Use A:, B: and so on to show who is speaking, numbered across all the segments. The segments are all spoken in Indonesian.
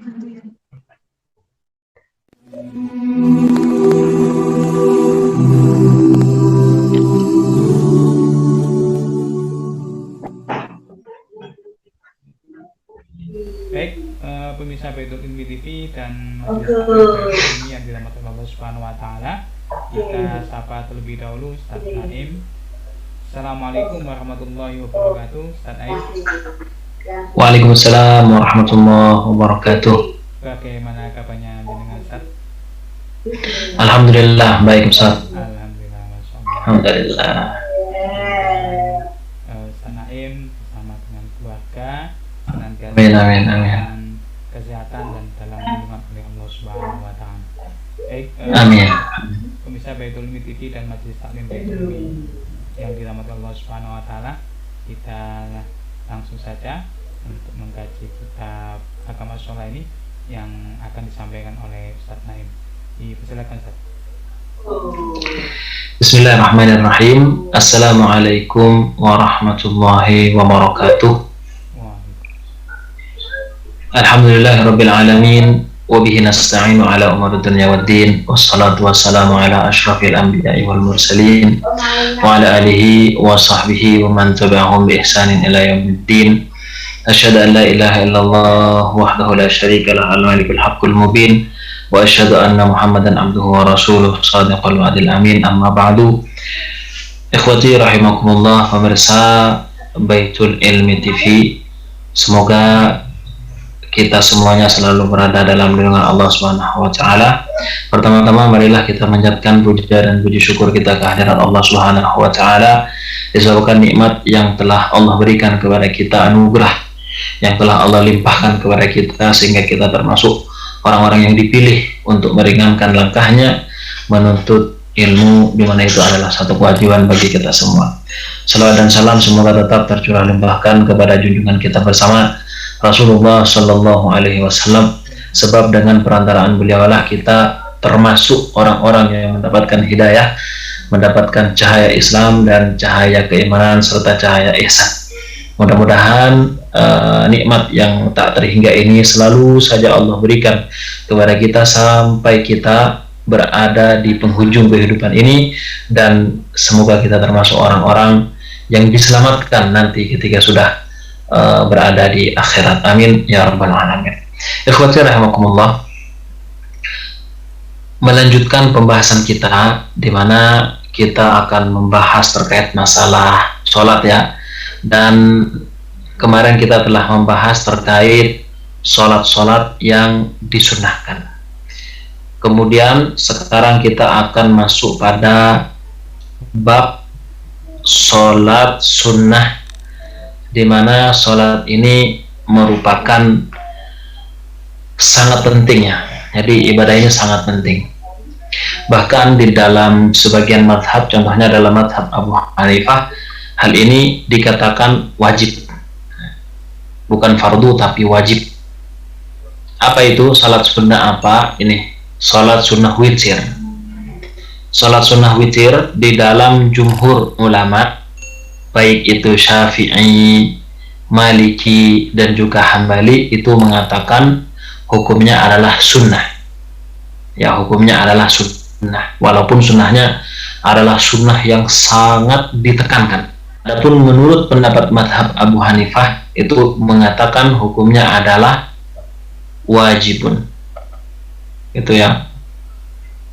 A: Baik, pemirsa Baitul Ilmi TV dan majelis ini yang dirahmati Allah Subhanahu wa taala. Kita sapa terlebih dahulu Ustaz Naim. Assalamualaikum warahmatullahi wabarakatuh, Ustaz Naim.
B: Waalaikumsalam warahmatullahi wabarakatuh.
A: Bagaimana kabarnya dengan Ustaz?
B: Alhamdulillah baik Ustaz.
A: Alhamdulillah, masyaallah.
B: Alhamdulillah.
A: Ustaz Naim bersama dengan keluarga senantiasa
B: Amin.
A: dalam kesehatan dan dalam lindungan oleh Allah Subhanahu wa taala. Baik,
B: Amin.
A: pemirsa Baitul Ilmi TV dan majelis taklim Baitul Ilmi yang dirahmati Allah Subhanahu wa taala, kita langsung saja untuk mengkaji kitab agama sholat ini yang akan disampaikan oleh Ustaz Naim. Dipersilakan Ustaz.
B: Bismillahirrahmanirrahim. Assalamualaikum warahmatullahi wabarakatuh. Alhamdulillahirabbil alamin wa bihi nasta'inu ala umuri dunya waddin wassalatu wassalamu ala asyrafil anbiya'i wal mursalin wa ala alihi wa sahbihi wa man tabi'ahum bi ihsanin ila yaumiddin. Asyhadu an la ilaha illallah wahdahu la syarika lah al-malikul haqqul mubin wa asyhadu anna Muhammadan abduhu wa rasuluh shadiqul wa'dil amin. Amma ba'du. Ikhwati rahimakumullah, pemirsa Baitul Ilmi TV, semoga kita semuanya selalu berada dalam lindungan Allah Subhanahu wa taala. Pertama-tama marilah kita menjadikan puja dan puji syukur kita kehadirat Allah Subhanahu wa taala disebabkan nikmat yang telah Allah berikan kepada kita, anugerah yang telah Allah limpahkan kepada kita sehingga kita termasuk orang-orang yang dipilih untuk meringankan langkahnya menuntut ilmu, di mana itu adalah satu kewajiban bagi kita semua. Salawat dan salam semoga tetap tercurah limpahkan kepada junjungan kita bersama Rasulullah Sallallahu Alaihi Wasallam, sebab dengan perantaraan beliaulah kita termasuk orang-orang yang mendapatkan hidayah, mendapatkan cahaya Islam dan cahaya keimanan serta cahaya ihsan. Mudah-mudahan nikmat yang tak terhingga ini selalu saja Allah berikan kepada kita sampai kita berada di penghujung kehidupan ini, dan semoga kita termasuk orang-orang yang diselamatkan nanti ketika sudah berada di akhirat. Amin ya rabbal alamin. Ikhwati rahimakumullah, melanjutkan pembahasan kita di mana kita akan membahas terkait masalah sholat ya, dan kemarin kita telah membahas terkait sholat-sholat yang disunnahkan. Kemudian sekarang kita akan masuk pada bab sholat sunnah, di mana sholat ini merupakan sangat pentingnya. Jadi ibadah ini sangat penting. Bahkan di dalam sebagian madhab, contohnya dalam madhab Abu Hanifah, hal ini dikatakan wajib, bukan fardu tapi wajib. Apa itu sholat sunnah? Apa ini? Sholat sunnah witir. Sholat sunnah witir di dalam jumhur ulama, baik itu Syafi'i, Maliki, dan juga Hambali, itu mengatakan hukumnya adalah sunnah. Ya, hukumnya adalah sunnah, walaupun sunnahnya adalah sunnah yang sangat ditekankan. Adapun menurut pendapat madhab Abu Hanifah, itu mengatakan hukumnya adalah wajibun. Itu ya,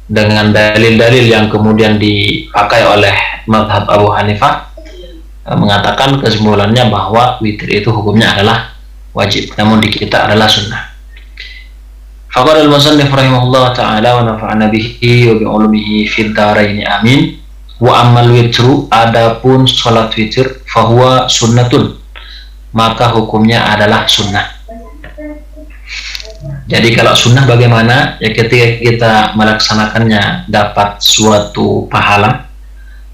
B: dengan dalil-dalil yang kemudian dipakai oleh madhab Abu Hanifah, mengatakan kesimpulannya bahwa witir itu hukumnya adalah wajib, namun di kita adalah sunnah. Faqala al-musannif rahimahullah ta'ala wa nafa'ana bihi wa bi'ulumihi fid dharaini amin. Wa ammal witru, adapun salat witir, fahuwa sunnatun, maka hukumnya adalah sunnah. Jadi kalau sunnah bagaimana? Ya, ketika kita melaksanakannya dapat suatu pahala,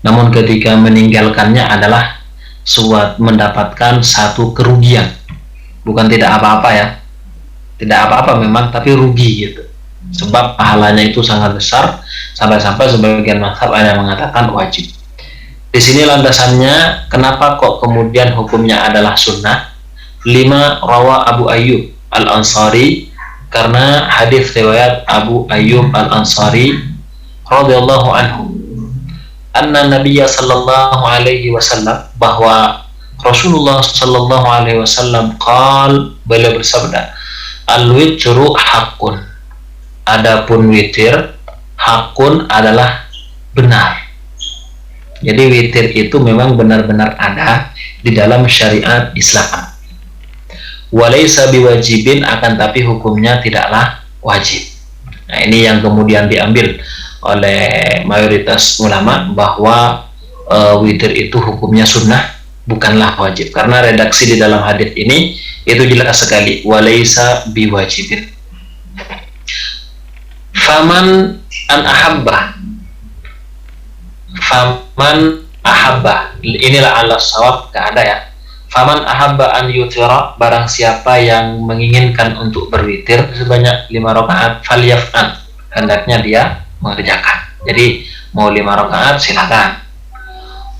B: namun ketika meninggalkannya adalah mendapatkan satu kerugian. Bukan tidak apa-apa ya, tidak apa-apa memang, tapi rugi gitu, sebab pahalanya itu sangat besar, sampai-sampai sebagian mazhab ada yang mengatakan wajib. Di sini landasannya kenapa kok kemudian hukumnya adalah sunnah. 5, rawa Abu Ayyub al-Ansari karena hadis riwayat Abu Ayyub Al-Ansari radhiyallahu anhu, anna Nabiyya sallallahu alaihi wasallam, bahwa Rasulullah sallallahu alaihi wasallam beliau bersabda, al-witru haqqun, adapun witir hakun adalah benar. Jadi witir itu memang benar-benar ada di dalam syariat Islam. Walaysa biwajibin, akan tapi hukumnya tidaklah wajib. Nah, ini yang kemudian diambil oleh mayoritas ulama, bahwa witir itu hukumnya sunnah, bukanlah wajib. Karena redaksi di dalam hadis ini itu jelas sekali, walaysa biwajibin. Faman ahabba, inilah ala sawab, gak ada ya. Faman ahabba an yutira, barang siapa yang menginginkan untuk berwitir sebanyak 5 rakaat, falyaf'al, hendaknya dia mengerjakan. Jadi mau 5 rakaat silakan.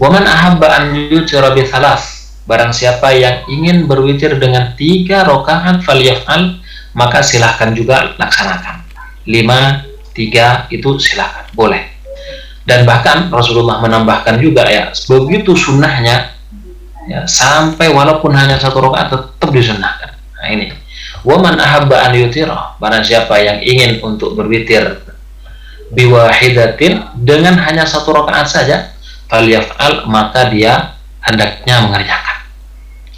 B: Waman ahabba an yutira bi thalas, barang siapa yang ingin berwitir dengan 3 rakaat, falyaf'al, maka silahkan juga laksanakan. 5, 3 itu silahkan, boleh. Dan bahkan Rasulullah menambahkan juga ya, begitu sunnahnya ya, sampai walaupun hanya 1 rakaat tetap disunnahkan. Nah ini, waman ahabba an yutira, barang siapa yang ingin untuk berwitir biwahidatin, dengan hanya 1 rakaat saja, falyaf'al, maka dia hendaknya mengerjakan.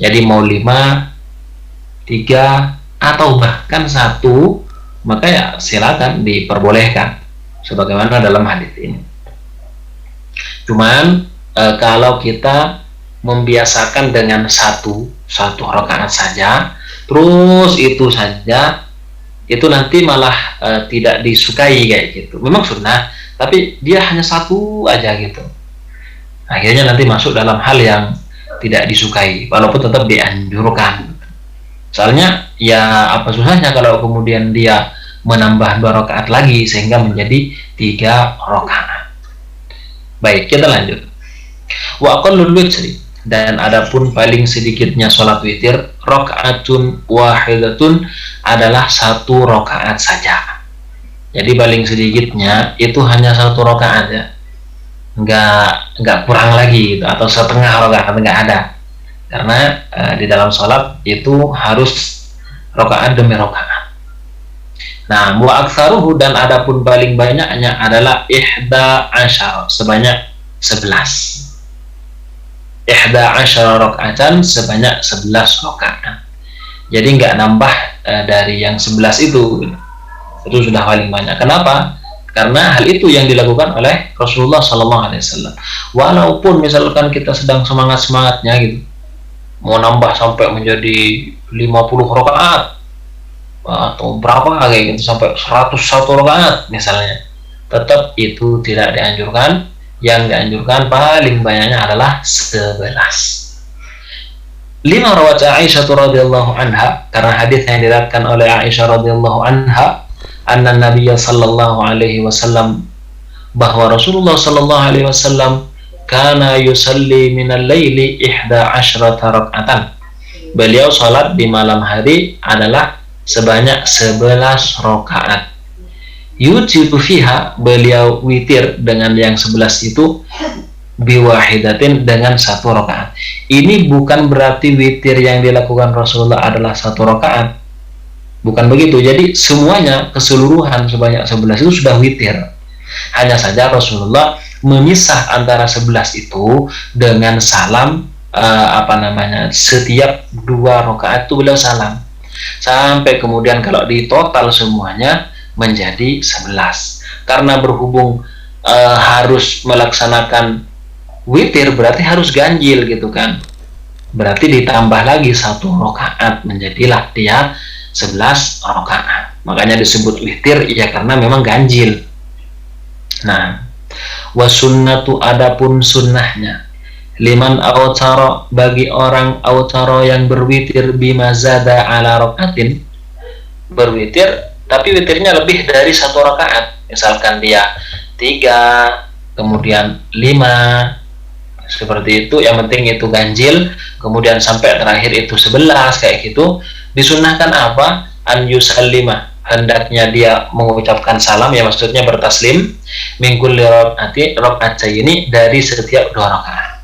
B: Jadi mau 5, 3 atau bahkan 1, maka ya silakan, diperbolehkan sebagaimana dalam hadis ini. Cuman kalau kita membiasakan dengan satu rakaat saja, terus itu saja, itu nanti malah tidak disukai kayak gitu. Memang sunnah, tapi dia hanya 1 aja gitu. Akhirnya nanti masuk dalam hal yang tidak disukai, walaupun tetap dianjurkan. Soalnya ya apa susahnya kalau kemudian dia menambah 2 rakaat lagi sehingga menjadi 3 rakaat. Baik, kita lanjut. Wa aqallul witri, dan adapun paling sedikitnya sholat witir, rakaatun wahidatun, adalah 1 rakaat saja. Jadi paling sedikitnya itu hanya 1 rakaat ya, nggak kurang lagi gitu, atau setengah rakaat, nggak ada. Karena di dalam sholat itu harus rakaat demi rakaat. Nah, wa aktsaruhu, dan adapun paling banyaknya adalah 11, sebanyak 11. 11 rakaatan, sebanyak 11 rakaat. Jadi nggak nambah dari yang 11 itu sudah paling banyak. Kenapa? Karena hal itu yang dilakukan oleh Rasulullah SAW. Walaupun misalkan kita sedang semangat-semangatnya gitu, mau nambah sampai menjadi 50 rakaat atau berapa kayak gitu, sampai 101 rakaat misalnya, tetap itu tidak dianjurkan. Yang dianjurkan paling banyaknya adalah 11. 5 rawat Aisyah radhiyallahu anha, karena hadis yang diriwayatkan oleh Aisyah radhiyallahu anha, anna Nabiyya sallallahu alaihi wasallam, bahwa Rasulullah sallallahu alaihi wasallam kana yusalli minal laili 11 rakaatan. Beliau salat di malam hari adalah sebanyak 11 rakaat. Yujibu fiha, beliau witir dengan yang 11 itu, biwahidatin, dengan 1 rakaat. Ini bukan berarti witir yang dilakukan Rasulullah adalah 1 rakaat, bukan begitu. Jadi semuanya keseluruhan sebanyak 11 itu sudah witir. Hanya saja Rasulullah memisah antara 11 itu dengan salam, setiap 2 rakaat itu beliau salam, sampai kemudian kalau di total semuanya menjadi 11. Karena berhubung harus melaksanakan witir, berarti harus ganjil gitu kan, berarti ditambah lagi 1 rakaat, menjadilah dia 11 rakaat. Makanya disebut witir ya, karena memang ganjil. Nah, wasunnatu, adapun sunnahnya, liman awtara, bagi orang awtara yang berwitir, bimazada ala rakaatin, berwitir tapi witirnya lebih dari 1 rakaat, misalkan dia 3, kemudian 5, seperti itu, yang penting itu ganjil, kemudian sampai terakhir itu 11 kayak gitu. Disunnahkan apa? An yusallima, hendaknya dia mengucapkan salam, ya maksudnya bertaslim, min kulli rak'ataini, dari setiap 2 rakaat.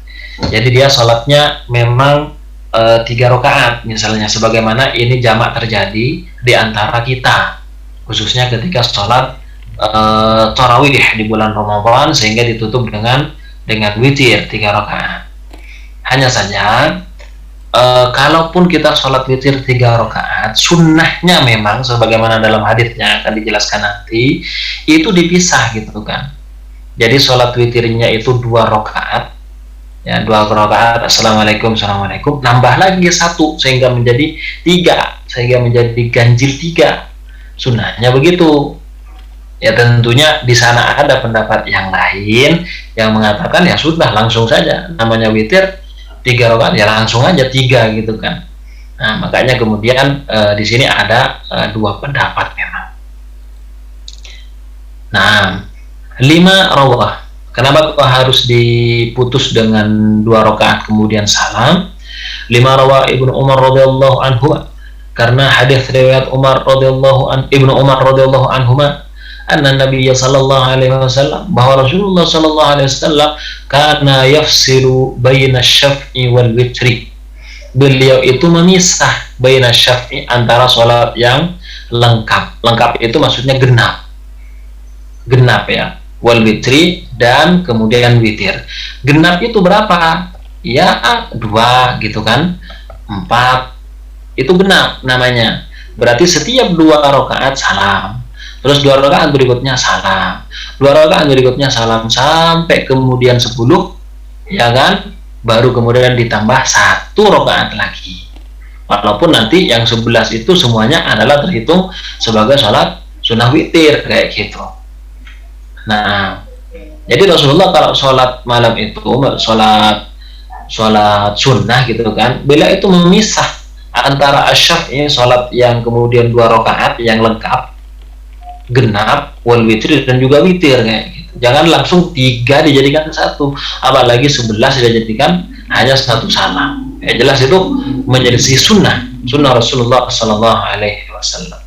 B: Jadi dia sholatnya memang 3 rakaat misalnya, sebagaimana ini jamak terjadi di antara kita, khususnya ketika sholat tarawih di bulan Ramadan, sehingga ditutup dengan witir 3 rakaat. Hanya saja kalaupun kita sholat witir 3 rakaat, sunnahnya memang sebagaimana dalam hadisnya akan dijelaskan nanti, itu dipisah gitu kan. Jadi sholat witirnya itu 2 rakaat, ya 2 rakaat, assalamualaikum, assalamualaikum, nambah lagi 1 sehingga menjadi 3, sehingga menjadi ganjil 3. Sunnahnya begitu. Ya tentunya di sana ada pendapat yang lain yang mengatakan ya sudah langsung saja, namanya witir 3 rakaat ya langsung aja 3 gitu kan. Nah, makanya kemudian di sini ada 2 pendapat memang. Nah, 5 rawah. Kenapa kok harus diputus dengan 2 rakaat kemudian salam? 5 rawah Ibnu Umar radhiyallahu anhu, karena hadis riwayat Ibnu Umar radhiyallahu anhu, anna Nabiya sallallahu alaihi wasallam, bahwa Rasulullah sallallahu alaihi wasallam kana yafsilu baina syaf'i wal witri. Beliau itu memisah baina syaf'i, antara sholat yang lengkap. Lengkap itu maksudnya genap ya. Wal witri, dan kemudian witir. Genap itu berapa? Ya 2 gitu kan. 4 itu genap namanya. Berarti setiap 2 rakaat salam, terus 2 rakaat berikutnya salam, 2 rakaat berikutnya salam, sampai kemudian 10, ya kan, baru kemudian ditambah 1 rakaat lagi. Walaupun nanti yang 11 itu semuanya adalah terhitung sebagai sholat sunnah witir kayak gitu. Nah, jadi Rasulullah kalau sholat malam itu, sholat sunnah gitu kan, beliau itu memisah antara asyaf, sholat yang kemudian 2 rakaat yang lengkap, genap, wal witri, dan juga witir kayak gitu. Jangan langsung 3 dijadikan 1, apalagi 11 dijadikan hanya 1 salam. Ya jelas itu menjadi sunnah Rasulullah sallallahu alaihi wasallam.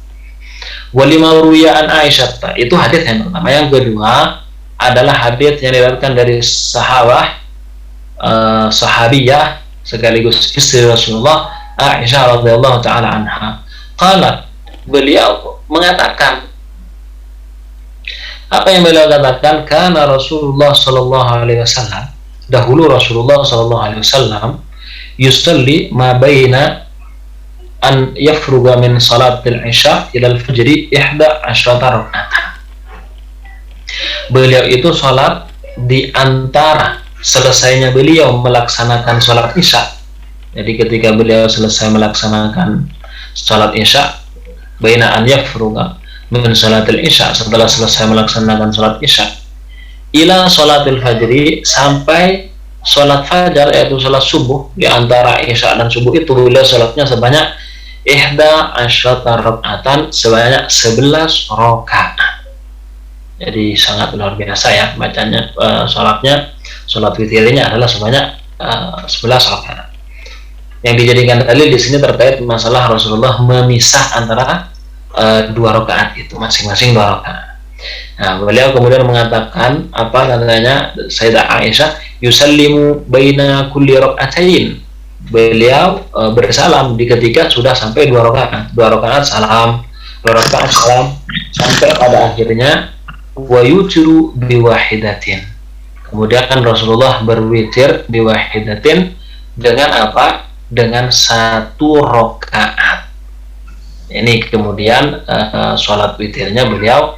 B: Walima ruwiya an Aisyah, itu hadis yang pertama. Yang kedua adalah hadis yang diriwayatkan dari sahabiyah sekaligus istri Rasulullah, Aisyah radhiyallahu taala anha. Qalat, beliau mengatakan, apa yang beliau katakan? Karena Rasulullah sallallahu alaihi wasallam, dahulu Rasulullah sallallahu alaihi wasallam, yusalli ma baina an yafruga min salatil isya ila al-fajri 11 rakaatan. Beliau itu salat di antara selesainya beliau melaksanakan salat isya. Jadi ketika beliau selesai melaksanakan salat isya, baina an yafruga min salatil isya, setelah selesai melaksanakan salat isya, ila salatil fajri, sampai salat fajar, yaitu salat subuh. Di antara isya dan subuh itu beliau salatnya sebanyak 11 rakaatan, sebanyak 11 rakaat. Jadi sangat luar biasa ya bacanya. Salat witirnya adalah sebanyak 11 rakaat. Yang dijadikan dalil di sini terkait masalah Rasulullah memisah antara 2 rakaat itu, masing-masing 2 rakaat. Nah, beliau kemudian mengatakan, apa katanya Sayyidah Aisyah, yusallimu baina kulli rak'atain. Beliau bersalam di ketika sudah sampai 2 rakaat. 2 rakaat salam, 2 rakaat salam, sampai pada akhirnya wa yutiru biwahidatin. Kemudian Rasulullah berwitir biwahidatin, dengan apa? Dengan 1 rakaat. Ini kemudian sholat witirnya beliau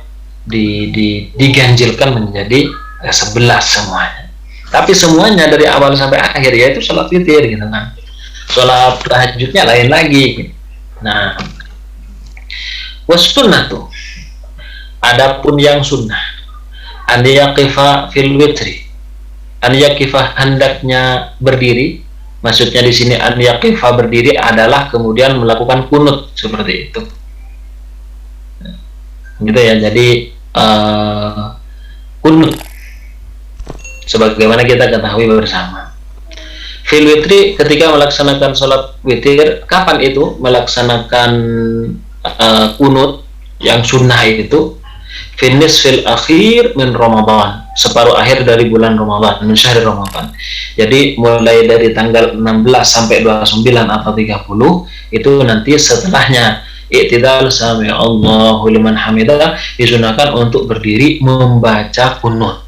B: diganjilkan menjadi 11 semuanya. Tapi semuanya dari awal sampai akhir yaitu sholat witir gitu kan. Sholat tahajudnya lain lagi. Nah, wasunnatu, adapun yang sunnah, an yaqifa fil witri, an yaqifa hendaknya berdiri. Maksudnya di sini an yaqifa berdiri adalah kemudian melakukan kunut seperti itu. Gitu ya. Jadi kunut sebagaimana kita ketahui bersama. Fil witri, ketika melaksanakan sholat witir, kapan itu melaksanakan kunut? Yang sunnah itu finis fil akhir min Ramadan, separuh akhir dari bulan Ramadan, min syahr Ramadan. Jadi mulai dari tanggal 16 sampai 29 atau 30 itu nanti setelahnya i'tidal sami Allahu liman hamidah disunahkan untuk berdiri membaca kunut.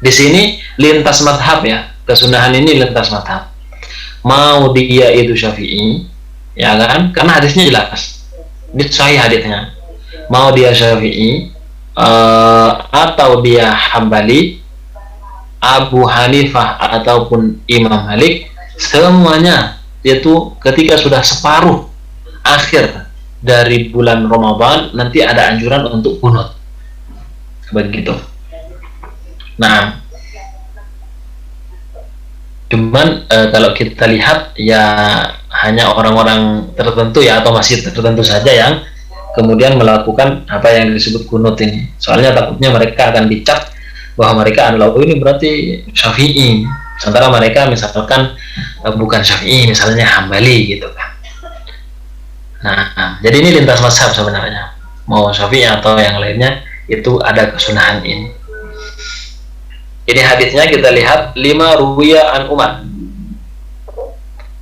B: Di sini lintas madhab ya, kesunahan ini lintas madhab. Mau dia itu Syafi'i, ya kan? Karena hadisnya jelas, ini sahih hadisnya. Mau dia Syafi'i atau dia Hambali, Abu Hanifah ataupun Imam Malik, semuanya itu ketika sudah separuh akhir dari bulan Ramadan nanti ada anjuran untuk kunut. Begitu. Nah, cuman kalau kita lihat ya hanya orang-orang tertentu ya, atau masih tertentu saja yang kemudian melakukan apa yang disebut kunut ini. Soalnya takutnya mereka akan dicap bahwa mereka adalah ini berarti Syafi'i, sementara mereka misalkan bukan Syafi'i, misalnya Hambali gitu kan. Nah, jadi ini lintas mazhab sebenarnya, mau Syafi'i atau yang lainnya itu ada kesunahan ini. Ini hadisnya kita lihat 5 ruwiya an Umar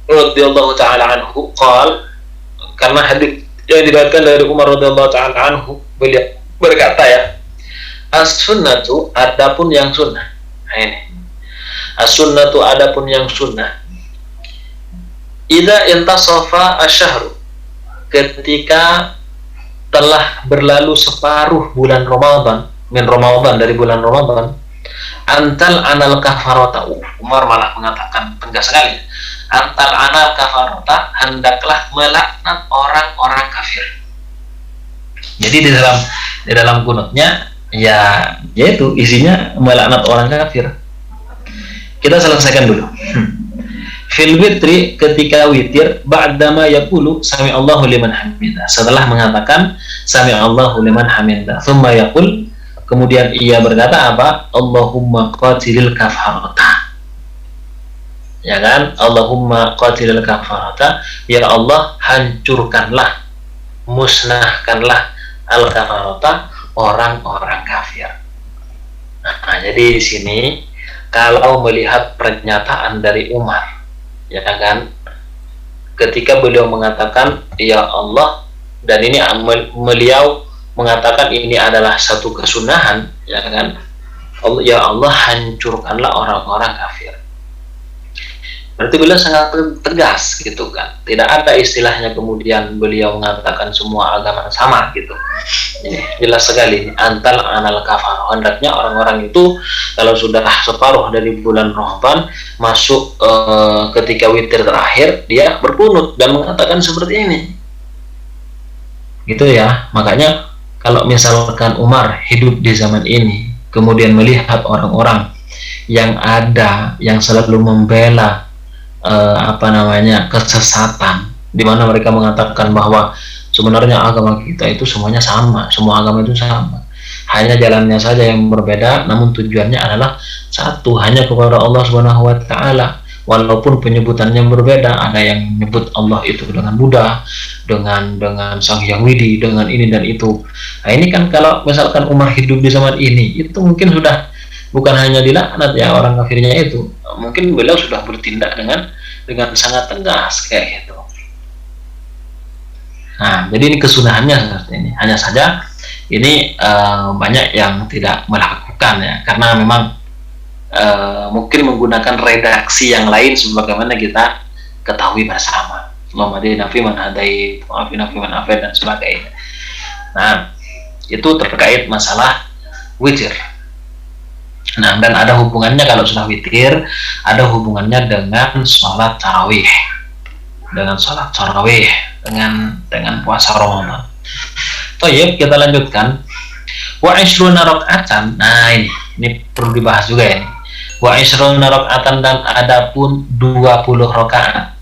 B: radhiyallahu taala anhu qol, karena hadis yang diriwayatkan dari Umar radhiyallahu taala anhu, beliau berkata ya, as-sunnatu adapun yang sunnah. Nah ini, as-sunnatu adapun yang sunnah, idza intasafa asy-syahru, ketika telah berlalu separuh bulan Ramadan, min Ramadan, dari bulan Ramadan, antal anal kafarota. Umar malah mengatakan tegas sekali, antal anal kafarota, hendaklah melaknat orang-orang kafir. Jadi di dalam kunutnya ya yaitu isinya melaknat orang kafir. Kita selesaikan dulu. Fil witri, ketika witir, ba'dama yaqulu sami Allahu liman hamidah, setelah mengatakan sami Allahu liman hamidah, thumma yaqul, kemudian ia berkata apa? Allahumma qatilil kafarata. Ya kan? Allahumma qatilil kafarata, ya Allah hancurkanlah, musnahkanlah al-kafarata, orang-orang kafir. Nah, jadi di sini kalau melihat pernyataan dari Umar, ya kan, ketika beliau mengatakan ya Allah, dan ini beliau mengatakan ini adalah satu kesunahan, ya kan, ya Allah hancurkanlah orang-orang kafir. Berarti beliau sangat tegas gitu kan, tidak ada istilahnya kemudian beliau mengatakan semua agama sama gitu. Ini jelas sekali, antal anal kafar, hendaknya orang-orang itu kalau sudah separuh dari bulan Ramadan masuk ketika witir terakhir, dia berkunut dan mengatakan seperti ini gitu ya. Makanya kalau misalkan Umar hidup di zaman ini kemudian melihat orang-orang yang ada yang selalu membela kesesatan, di mana mereka mengatakan bahwa sebenarnya agama kita itu semuanya sama, semua agama itu sama, hanya jalannya saja yang berbeda, namun tujuannya adalah satu, hanya kepada Allah Subhanahu wa taala. Walaupun penyebutannya berbeda, ada yang menyebut Allah itu dengan Buddha, dengan Sang Hyang Widi, dengan ini dan itu. Nah ini kan kalau misalkan Umar hidup di zaman ini, itu mungkin sudah bukan hanya dilaknat ya orang kafirnya itu, mungkin beliau sudah bertindak dengan sangat tegas kayak gitu. Nah, jadi ini kesunahannya seperti ini. Hanya saja ini banyak yang tidak melakukan ya, karena memang mungkin menggunakan redaksi yang lain sebagaimana kita ketahui bersama. Allahumma hadina fi man hadait, wa afina fi man afait, dan sebagainya. Nah, itu terkait masalah witir. Nah, dan ada hubungannya kalau sudah witir, ada hubungannya dengan sholat tarawih, dengan puasa Ramadan. Toyib, kita lanjutkan. Wa ishruna raka'atan. Nah, ini perlu dibahas juga ini. Wa ishruna raka'atan, dan adapun 20 rakaat.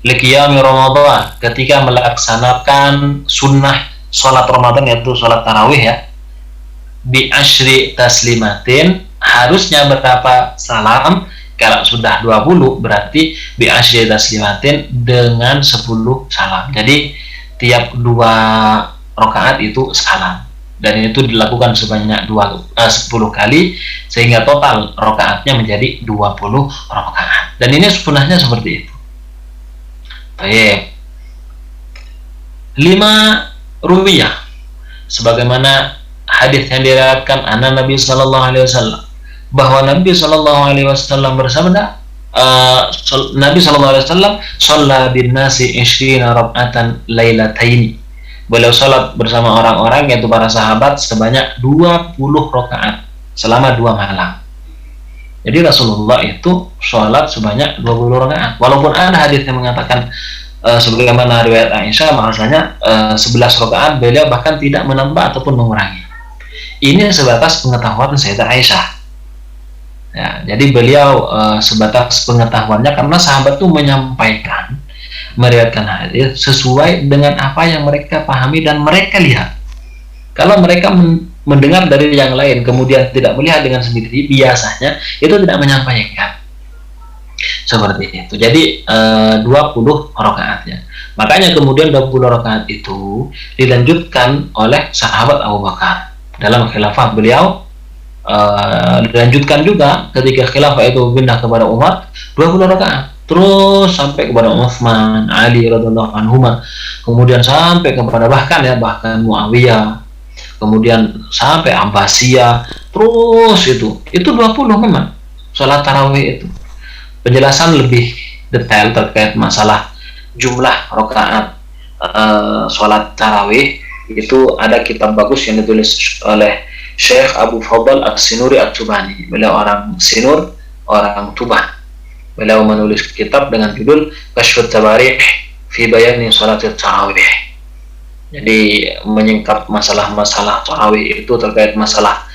B: Liqiyami Ramadan, ketika melaksanakan sunnah sholat Ramadan, yaitu sholat tarawih ya. Bi asyri taslimatin, harusnya berapa salam? Kalau sudah 20 berarti bi asyri taslimatin, dengan 10 salam. Jadi tiap 2 rakaat itu salam, dan itu dilakukan sebanyak 10 kali sehingga total rakaatnya menjadi 20 rakaat. Dan ini sunnahnya seperti itu. Baik. 5 ruwiyah, sebagaimana hadis yang diriwayatkan Nabi sallallahu alaihi wasallam, bahwa Nabi sallallahu alaihi wasallam bersabda, Nabi sallallahu alaihi wasallam shalla bin nasi 20 raka'atan lailataini. Beliau salat bersama orang-orang, yaitu para sahabat, sebanyak 20 rakaat selama 2 malam. Jadi Rasulullah itu salat sebanyak 20 rakaat. Walaupun ada hadis yang mengatakan sebagaimana riwayat Aisyah, bahwasanya 11 rakaat beliau bahkan tidak menambah ataupun mengurangi. Ini sebatas pengetahuan Sayyidah Aisyah. Ya, jadi beliau sebatas pengetahuannya, karena sahabat itu menyampaikan, meriwayatkan hadis sesuai dengan apa yang mereka pahami dan mereka lihat. Kalau mereka mendengar dari yang lain kemudian tidak melihat dengan sendiri, biasanya itu tidak menyampaikan seperti itu. Jadi 20 rakaatnya. Makanya kemudian 20 rakaat itu dilanjutkan oleh sahabat Abu Bakar dalam khilafah beliau. Dilanjutkan juga ketika khilafah itu pindah kepada Umar, 20 rakaat, terus sampai kepada Utsman, Ali radhiyallahu anhuma, kemudian sampai kepada bahkan Muawiyah, kemudian sampai Abbasiyah, terus itu 20 memang salat tarawih itu. Penjelasan lebih detail terkait masalah jumlah rakaat salat tarawih itu ada kitab bagus yang ditulis oleh Syekh Abu Fadl As-Sinuri At-Tubani. Beliau orang Sinur, orang Tuban. Beliau menulis kitab dengan judul Kashfut Tabarih fi Bayani Salat Tarawih. Jadi menyingkap masalah-masalah tarawih itu terkait masalah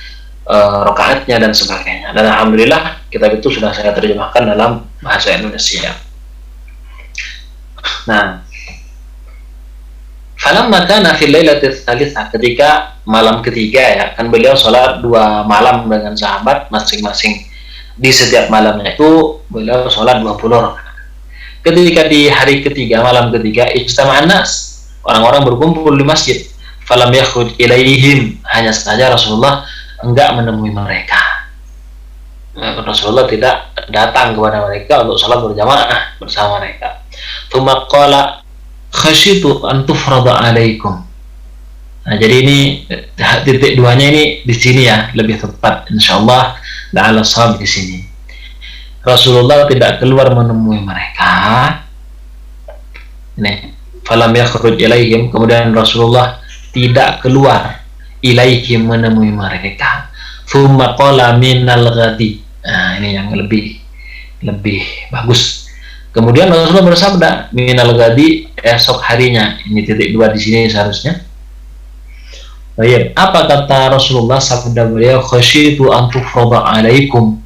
B: rakaatnya dan sebagainya. Dan alhamdulillah kitab itu sudah saya terjemahkan dalam bahasa Indonesia. Nah, falamma kana fil lailatis tsalitsah, ketika malam ketiga, ya kan beliau sholat 2 malam dengan sahabat masing-masing. Di setiap malamnya itu beliau sholat 20 rakaat. Ketika di hari ketiga, malam ketiga, ijtama'an nas, orang-orang berkumpul di masjid. Falam yakhruj ilaihim, hanya saja Rasulullah enggak menemui mereka. Rasulullah tidak datang kepada mereka untuk sholat berjamaah bersama mereka. Tsumma qala khasyitu an tufrada alaikum. Nah, jadi ini titik 2-nya ini di sini ya, lebih tepat insyaallah la'ala shawab di sini. Rasulullah tidak keluar menemui mereka. Ini falam yakhruj ilaihim, kemudian Rasulullah tidak keluar ilaihim menemui mereka. Tsumma qala minal ghadi. Nah, ini yang lebih bagus. Kemudian Rasulullah bersabda minal ghadi, esok harinya. Ini titik 2 di sini seharusnya. Baik, apa kata Rasulullah? Sabda beliau, khasyitu an tufrada alaikum.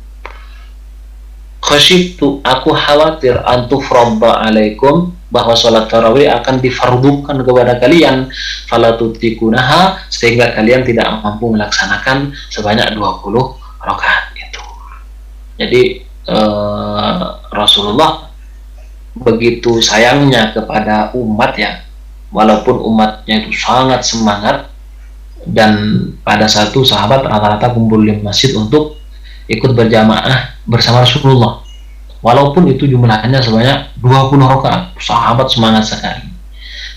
B: Khasyitu, aku khawatir, an tufrada alaikum, bahwa sholat tarawih akan difardukan kepada kalian, fala tutikunaha, sehingga kalian tidak mampu melaksanakan sebanyak 20 rakaat itu. Jadi Rasulullah begitu sayangnya kepada umat, ya, walaupun umatnya itu sangat semangat. Dan pada satu sahabat rata-rata kumpul di masjid untuk ikut berjamaah bersama Rasulullah, walaupun itu jumlahnya sebanyak 20 rakaat. Sahabat semangat sekali.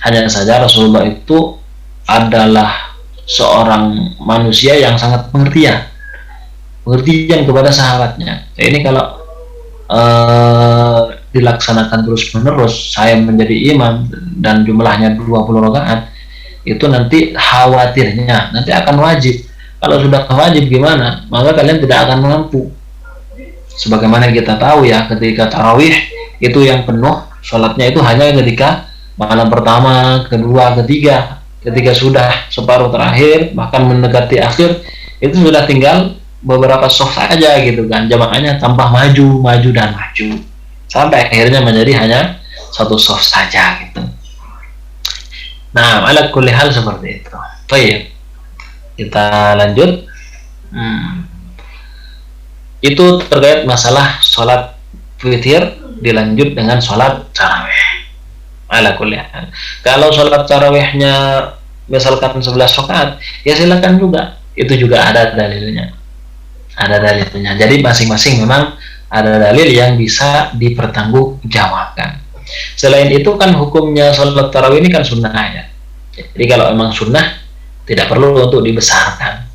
B: Hanya saja Rasulullah itu adalah seorang manusia yang sangat pengertian kepada sahabatnya. Ini kalau dilaksanakan terus menerus, saya menjadi imam dan jumlahnya 20 rakaat, itu nanti khawatirnya nanti akan wajib. Kalau sudah wajib gimana? Maka kalian tidak akan mampu. Sebagaimana kita tahu ya, ketika tarawih itu yang penuh sholatnya itu hanya ketika malam pertama, kedua, ketiga. Ketika sudah separuh terakhir, bahkan mendekati akhir, itu sudah tinggal beberapa soft saja gitu kan. Jamaahnya tambah maju sampai akhirnya menjadi hanya satu soft saja gitu. Nah, ala kulli hal seperti itu. Baik, kita lanjut. Itu terkait masalah sholat witir dilanjut dengan sholat tarawih. Ala kulli hal. Kalau sholat tarawihnya misalkan 11 rakaat, ya silakan juga. Itu juga ada dalilnya. Ada dalilnya. Jadi masing-masing memang ada dalil yang bisa dipertanggungjawabkan. Selain itu kan hukumnya sholat tarawih ini kan sunnah ya. Jadi kalau memang sunnah tidak perlu untuk dibesarkan.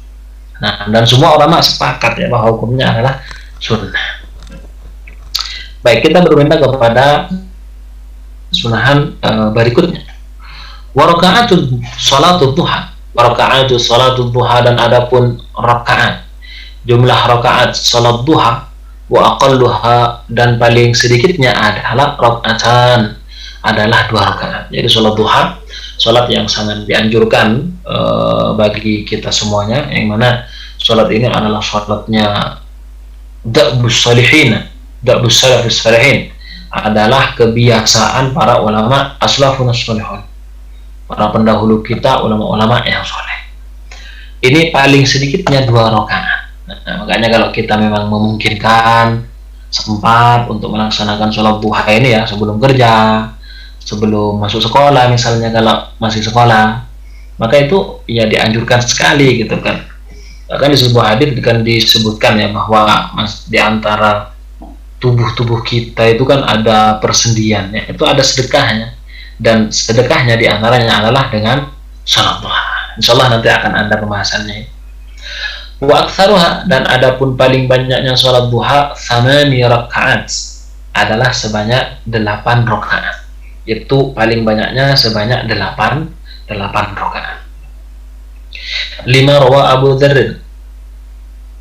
B: Nah, dan semua ulama sepakat ya bahwa hukumnya adalah sunnah. Baik, kita berpindah kepada sunahan berikutnya. Warakaatun sholatul duha. Warakaatun sholatul duha, dan adapun rakaat, jumlah rakaat salat duha, wa aqalluha, dan paling sedikitnya adalah rakaatan, adalah 2 rakaat. Jadi salat duha salat yang sangat dianjurkan bagi kita semuanya, yang mana salat ini adalah salatnya da'bus salihin, da'bus salafus salihin, adalah kebiasaan para ulama aslafun salihun, para pendahulu kita, ulama-ulama yang soleh. Ini paling sedikitnya 2 rakaat. Nah, makanya kalau kita memang memungkinkan, sempat untuk melaksanakan sholat duha ini ya, sebelum kerja, sebelum masuk sekolah misalnya, kalau masih sekolah, maka itu ya dianjurkan sekali gitu kan. Bahkan di sebuah hadis kan disebutkan ya bahwa di antara tubuh-tubuh kita itu kan ada persendian ya, itu ada sedekahnya, dan sedekahnya diantaranya adalah dengan sholat duha. Insyaallah nanti akan ada pembahasannya. Wa aktsaruha, dan adapun paling banyaknya sholat duha 8 rakaat, adalah sebanyak 8 rakaat. Itu paling banyaknya sebanyak 8 rakaat. 5 rawa Abu Dzar,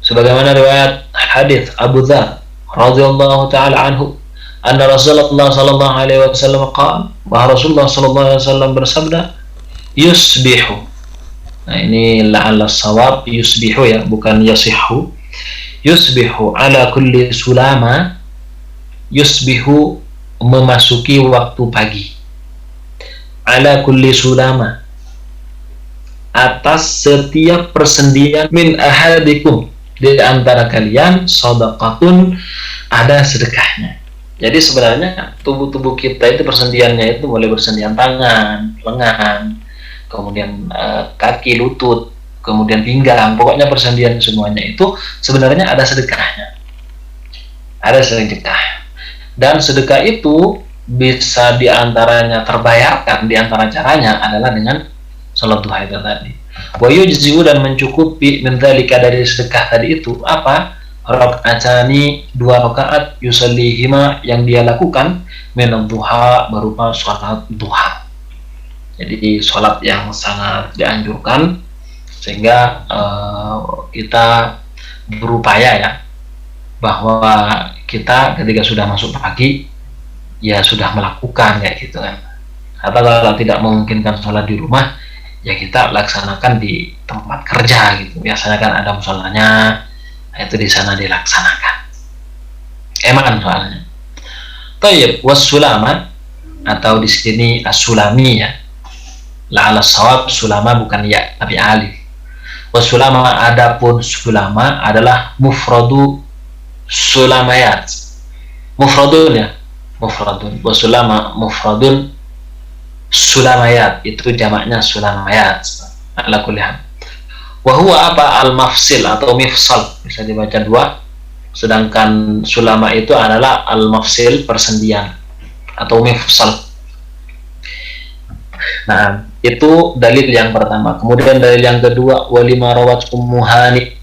B: sebagaimana riwayat hadis Abu Dzar radhiyallahu taala anhu, anna Rasulullah sallallahu alaihi wasallam qala, bahwa Rasulullah sallallahu alaihi wasallam bersabda, yusbihu. Nah, ini la'alla shawab yusbihu ya, bukan yasihu. Yusbihu ala kulli sulama, yusbihu memasuki waktu pagi. Ala kulli sulama, atas setiap persendian, min ahadikum, di antara kalian, shadaqatun, ada sedekahnya. Jadi sebenarnya tubuh-tubuh kita itu persendiannya itu mulai persendian tangan, lengan, kemudian kaki, lutut, kemudian pinggang, pokoknya persendian semuanya itu sebenarnya ada sedekahnya, ada sedekah. Dan sedekah itu bisa diantaranya terbayarkan, diantara caranya adalah dengan sholat duha itu tadi. Wa yujzi'u, dan mencukupi min dzalika, dari sedekah tadi itu apa? Rakaatani, 2 rakaat, yusallihima, yang dia lakukan min duha, berupa sholat duha. Jadi sholat yang sangat dianjurkan, sehingga kita berupaya ya, bahwa kita ketika sudah masuk pagi ya sudah melakukan kayak gitu kan. Atau kalau tidak memungkinkan sholat di rumah, ya kita laksanakan di tempat kerja gitu. Biasanya kan ada musholanya, itu di sana dilaksanakan. Eman soalnya. Tayyib, wassulama, atau di sini as-sulami ya. La'ala shawab sulama bukan ya tapi alif. Wasulama, adapun sulama adalah mufradu sulamayat. Mufradun ya, mufradun. Wasulama mufradun sulamayat, itu jamaknya sulamayat. Ala kulli hal. Wa huwa apa? Al-mafsil atau mifsal, bisa dibaca 2. Sedangkan sulama itu adalah al-mafsil, persendian, atau mifsal. Nah, itu dalil yang pertama. Kemudian dalil yang kedua, walima rawat Ummu Hani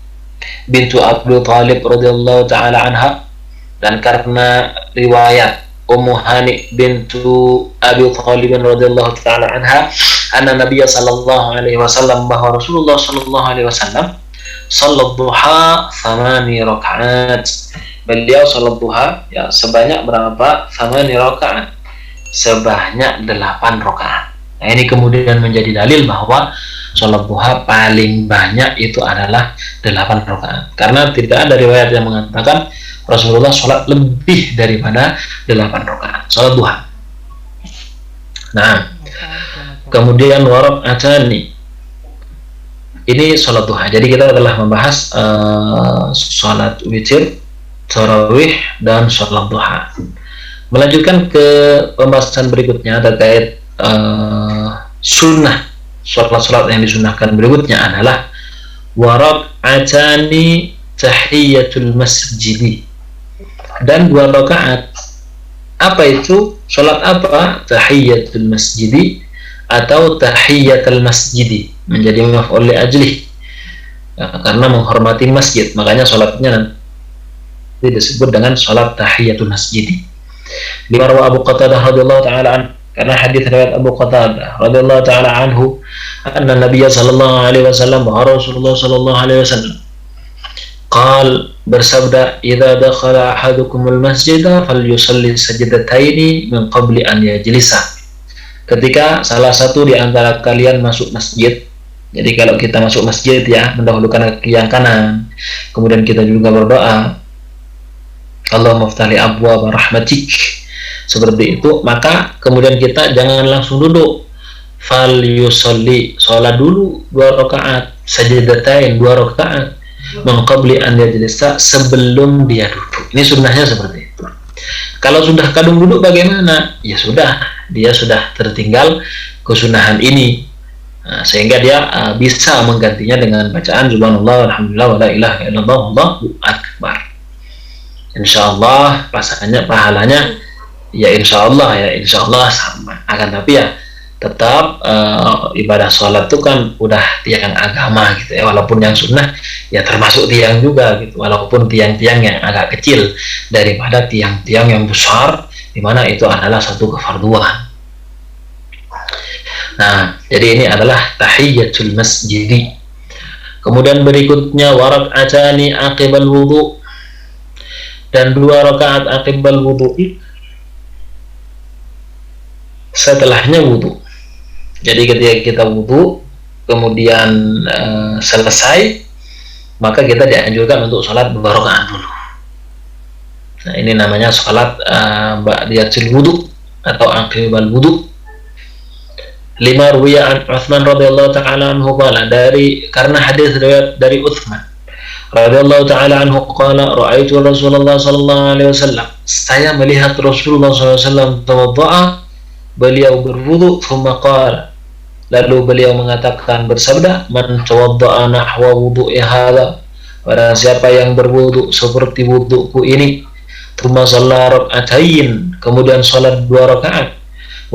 B: bintu Abu Thalib radhiyallahu taala anha, dan karena riwayat Ummu Hani bintu Abi Thalib radhiyallahu taala anha, anna Nabiy sallallahu alaihi wasallam, bahwa Rasulullah sallallahu alaihi wasallam salat duha 8 rakaat. Beliau salat duha ya sebanyak berapa? 8 rakaat. Sebanyak 8 rakaat. Nah, ini kemudian menjadi dalil bahwa sholat duha paling banyak itu adalah 8 rakaat. Karena tidak ada riwayat yang mengatakan Rasulullah sholat lebih daripada 8 rakaat sholat duha. Nah, kemudian warakaatani, ini sholat duha. Jadi kita telah membahas sholat witir, tarawih, dan sholat duha. Melanjutkan ke pembahasan berikutnya terkait sunnah sholat-sholat yang disunahkan berikutnya adalah warak'atani tahiyatul masjid, dan 2 rakaat. Apa itu? Sholat apa? Tahiyatul masjid atau tahiyatul masjid, menjadi maf'ul li ajlih, karena menghormati masjid, makanya sholatnya nanti disebut dengan sholat tahiyatul masjid. Lima rawa Abu Qatadah radhiyallahu ta'ala an, karena hadis riwayat Abu Qatadah radhiyallahu ta'ala anhu, anna Nabiya sallallahu alaihi wasallam, bahwa Rasulullah sallallahu alaihi wasallam qal, bersabda, idza dakhala ahadukumul masjida falyusalli sajdataini min qabli an yajlisa. Ketika salah satu di antara kalian masuk masjid, jadi kalau kita masuk masjid ya, mendahulukan kaki yang kanan, kemudian kita juga berdoa, Allahumma ftahli abwaab rahmatik, seperti itu, maka kemudian kita jangan langsung duduk. Falyusalli, sholat dulu 2 rakaat, sajdatain 2 rakaat, min qabli an yajlisa, sebelum dia duduk. Ini sunnahnya seperti itu. Kalau sudah kadung duduk bagaimana? Ya sudah, dia sudah tertinggal kesunahan ini. Nah, sehingga dia bisa menggantinya dengan bacaan subhanallah alhamdulillah wa la ilaha illallah Allahu akbar. Insyaallah pahalanya ya insyaallah sama. Akan tapi ya tetap ibadah sholat itu kan udah tiang agama gitu ya, walaupun yang sunnah ya termasuk tiang juga gitu, walaupun tiang-tiang yang agak kecil daripada tiang-tiang yang besar, dimana itu adalah satu kefarduan. Nah, jadi ini adalah tahiyatul masjid. Kemudian berikutnya warak'atani aqibal wudu, dan 2 rakaat aqibal wudu, setelahnya wudu. Jadi ketika kita wudu kemudian selesai, maka kita dianjurkan untuk sholat 2 rakaat dulu. Nah, ini namanya sholat ba'diyatul wudu atau aqibal wudu. 5 ruwiya an Utsman radhiyallahu ta'ala anhu qala, karena hadis riwayat dari Utsman radhiyallahu ta'ala anhu qala, ra'aitu Rasulullah sallallahu alaihi wasallam, saya melihat Rasulullah sallallahu alaihi wasallam tawadda'a, beliau berwudu, thumma qala, lalu beliau mengatakan, bersabda, man tawadda'a nahwa wudu'i hadza, barang siapa yang berwudu seperti wuduku ini, thumma shalla rak'atain, kemudian salat 2 rakaat,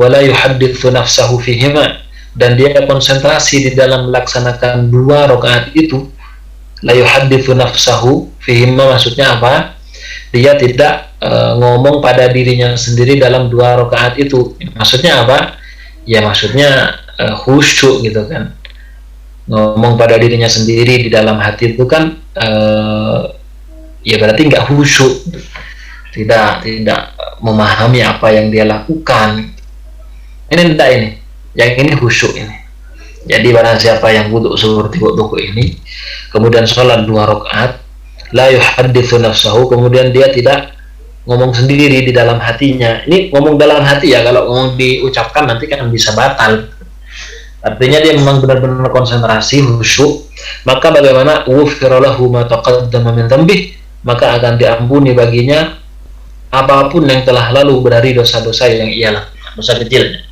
B: wala yuhadditsu nafsahu fihima, dan dia konsentrasi di dalam melaksanakan 2 rakaat itu. La yuhadditsu nafsahu fihima maksudnya apa? Dia tidak ngomong pada dirinya sendiri dalam 2 rakaat itu. Maksudnya apa? Ya maksudnya khusyuk gitu kan. Ngomong pada dirinya sendiri di dalam hati itu kan ya berarti nggak khusyuk, tidak memahami apa yang dia lakukan. Ini tidak, ini yang ini khusyuk ini. Jadi barang siapa yang wudu seperti wuduku ini, kemudian sholat 2 rakaat, la yuhadditsu nafsahu, kemudian dia tidak ngomong sendiri di dalam hatinya. Ini ngomong dalam hati ya, kalau ngomong diucapkan nanti kan bisa batal. Artinya dia memang benar-benar konsentrasi, khusyuk, maka bagaimana ghufira lahu ma taqaddama min dzambih, maka akan diampuni baginya apapun yang telah lalu dari dosa-dosa yang ia lakukan, dosa kecilnya,